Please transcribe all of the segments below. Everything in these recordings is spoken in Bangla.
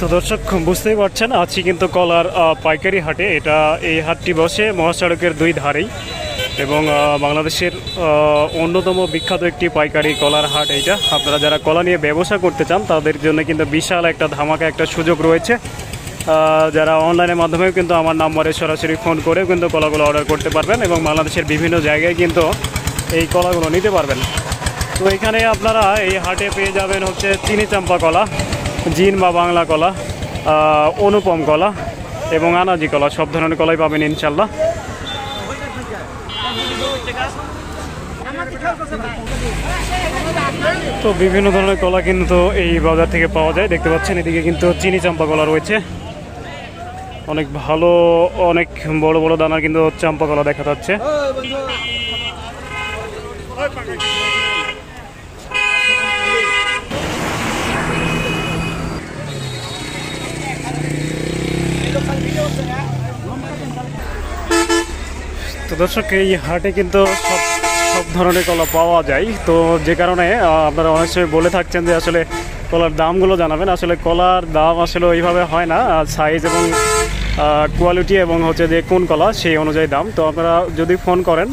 তো দর্শক বুঝতেই পারছেন আছি কিন্তু কলার পাইকারি হাটে। এই হাটটি বসে মহাসড়কের দুই ধারেই এবং বাংলাদেশের অন্যতম বিখ্যাত একটি পাইকারি কলার হাট এইটা। আপনারা যারা কলা নিয়ে ব্যবসা করতে চান তাদের জন্য কিন্তু বিশাল একটা ধামাকা একটা সুযোগ রয়েছে। যারা অনলাইনের মাধ্যমেও কিন্তু আমার নাম্বারে সরাসরি ফোন করে কিন্তু কলাগুলো অর্ডার করতে পারবেন এবং বাংলাদেশের বিভিন্ন জায়গায় কিন্তু এই কলাগুলো নিতে পারবেন। তো এখানে আপনারা এই হাটে পেয়ে যাবেন হচ্ছে চিনি চাম্পা কলা, জিন বা বাংলা কলা, অনুপম কলা এবং আনাজি কলা, সব ধরনের কলাই পাবেন ইনশাল্লাহ। তো বিভিন্ন ধরনের কলা কিন্তু এই বাজার থেকে পাওয়া যায়। দেখতে পাচ্ছেন এদিকে কিন্তু চিনি চাম্পা কলা রয়েছে, অনেক ভালো, অনেক বড় বড় দানার কিন্তু চাম্পা কলা দেখা যাচ্ছে। তো দর্শক এই হাটে কিন্তু সব ধরনের কলা পাওয়া যায়। তো যে কারণে আপনারা অনেক সময় বলে থাকছেন যে আসলে কলার দামগুলো জানাবেন। আসলে কলার দাম আসলে ওইভাবে হয় না, সাইজ এবং কোয়ালিটি এবং হচ্ছে যে কোন কলা সেই অনুযায়ী দাম। তো আপনারা যদি ফোন করেন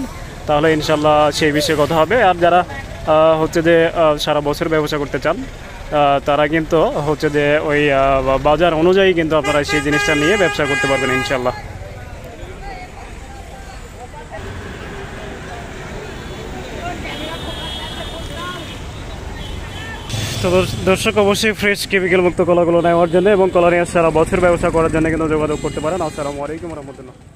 তাহলে ইনশাল্লাহ সেই বিষয়ে কথা হবে। আর যারা হচ্ছে যে সারা বছর ব্যবসা করতে চান তারা কিন্তু হচ্ছে যে ওই বাজার অনুযায়ী কিন্তু আপনারা সেই জিনিসটা নিয়ে ব্যবসা করতে পারবেন ইনশাল্লাহ। তো দর্শক অবশ্যই ফ্রেশ কেমিক্যাল মুক্ত কলাগুলো নেওয়ার জন্য এবং কলা নিয়ে সারা বছর ব্যবসা করার জন্য কিন্তু যোগাযোগ করতে পারেন। আসসালামু আলাইকুম ওয়া রাহমাতুল্লাহ।